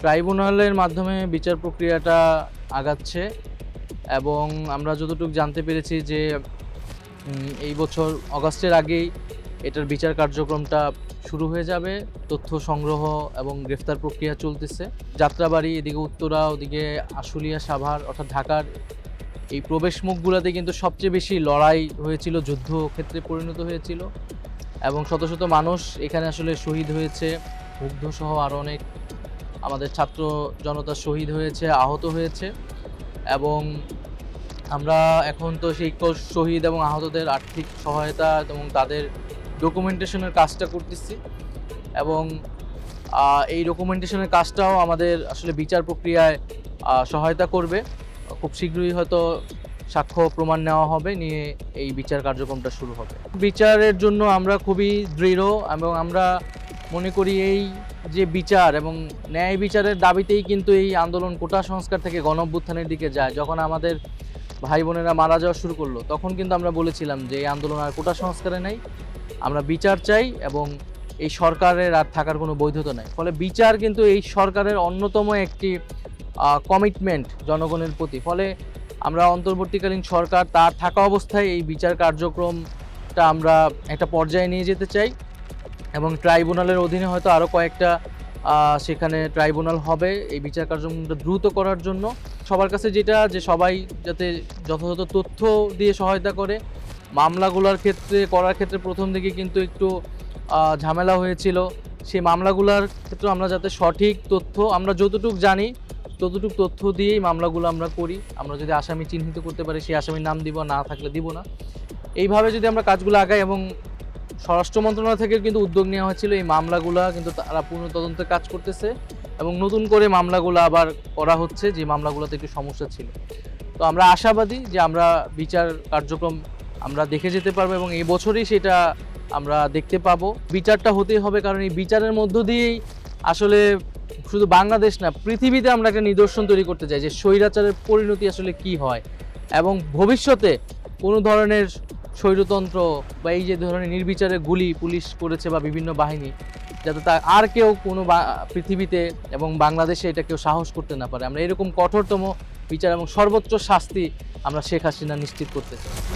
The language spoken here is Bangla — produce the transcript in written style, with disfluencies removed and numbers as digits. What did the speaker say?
ট্রাইব্যুনালের মাধ্যমে বিচার প্রক্রিয়াটা আগাচ্ছে এবং আমরা যতটুকু জানতে পেরেছি যে এই বছর অগাস্টের আগেই এটার বিচার কার্যক্রমটা শুরু হয়ে যাবে। তথ্য সংগ্রহ এবং গ্রেফতার প্রক্রিয়া চলতেছে। যাত্রাবাড়ি, এদিকে উত্তরা, ওদিকে আশুলিয়া, সাভার অর্থাৎ ঢাকার এই প্রবেশ মুখগুলোতে কিন্তু সবচেয়ে বেশি লড়াই হয়েছিল, যুদ্ধক্ষেত্রে পরিণত হয়েছিল এবং শত শত মানুষ এখানে আসলে শহীদ হয়েছে, মুগ্ধসহ আরও অনেক আমাদের ছাত্র জনতা শহীদ হয়েছে, আহত হয়েছে এবং আমরা এখন তো সেই শহীদ এবং আহতদের আর্থিক সহায়তা এবং তাদের ডকুমেন্টেশনের কাজটা করতেছি এবং এই ডকুমেন্টেশনের কাজটাও আমাদের আসলে বিচার প্রক্রিয়ায় সহায়তা করবে। খুব শীঘ্রই হয়তো সাক্ষ্য প্রমাণ নেওয়া হবে, নিয়ে এই বিচার কার্যক্রমটা শুরু হবে। বিচারের জন্য আমরা খুবই দৃঢ় এবং আমরা মনে করি এই যে বিচার এবং ন্যায় বিচারের দাবিতেই কিন্তু এই আন্দোলন কোটা সংস্কার থেকে গণঅভ্যুত্থানের দিকে যায়। যখন আমাদের ভাই বোনেরা মারা যাওয়া শুরু করলো তখন কিন্তু আমরা বলেছিলাম যে এই আন্দোলন আর কোটা সংস্কারে নেই, আমরা বিচার চাই এবং এই সরকারের আর থাকার কোনো বৈধতা নেই। ফলে বিচার কিন্তু এই সরকারের অন্যতম একটি কমিটমেন্ট জনগণের প্রতি। ফলে আমরা অন্তর্বর্তীকালীন সরকার তার থাকা অবস্থায় এই বিচার কার্যক্রমটা আমরা একটা পর্যায়ে নিয়ে যেতে চাই এবং ট্রাইব্যুনালের অধীনে হয়তো আরও কয়েকটা সেখানে ট্রাইব্যুনাল হবে এই বিচার কার্যক্রমটা দ্রুত করার জন্য। সবার কাছে যেটা যে সবাই যাতে যথাযথ তথ্য দিয়ে সহায়তা করে। মামলাগুলোর করার ক্ষেত্রে প্রথম দিকে কিন্তু একটু ঝামেলা হয়েছিল, সেই মামলাগুলোর ক্ষেত্রে আমরা যাতে সঠিক তথ্য, আমরা যতটুকু জানি ততটুকু তথ্য দিয়েই মামলাগুলো আমরা করি। আমরা যদি আসামি চিহ্নিত করতে পারি সেই আসামির নাম দিব, না থাকলে দিব না। এইভাবে যদি আমরা কাজগুলো আগাই এবং স্বরাষ্ট্র মন্ত্রণালয় থেকে কিন্তু উদ্যোগ নেওয়া হয়েছিল এই মামলাগুলো কিন্তু তারা পূর্ণ তদন্তের কাজ করতেছে এবং নতুন করে মামলাগুলো আবার করা হচ্ছে যে মামলাগুলোতে একটু সমস্যা ছিল। তো আমরা আশাবাদী যে আমরা বিচার কার্যক্রম আমরা দেখে যেতে পারবো এবং এই বছরই সেটা আমরা দেখতে পাবো। বিচারটা হতেই হবে, কারণ এই বিচারের মধ্য দিয়েই আসলে শুধু বাংলাদেশ না, পৃথিবীতে আমরা একটা নিদর্শন তৈরি করতে চাই যে স্বৈরাচারের পরিণতি আসলে কি হয় এবং ভবিষ্যতে কোনো ধরনের স্বৈরতন্ত্র বা এই যে ধরনের নির্বিচারে গুলি পুলিশ করেছে বা বিভিন্ন বাহিনী, যাতে তা আর কেউ কোনো পৃথিবীতে এবং বাংলাদেশে এটা কেউ সাহস করতে না পারে। আমরা এরকম কঠোরতম বিচার এবং সর্বোচ্চ শাস্তি আমরা শেখ হাসিনা নিশ্চিত করতে চাই।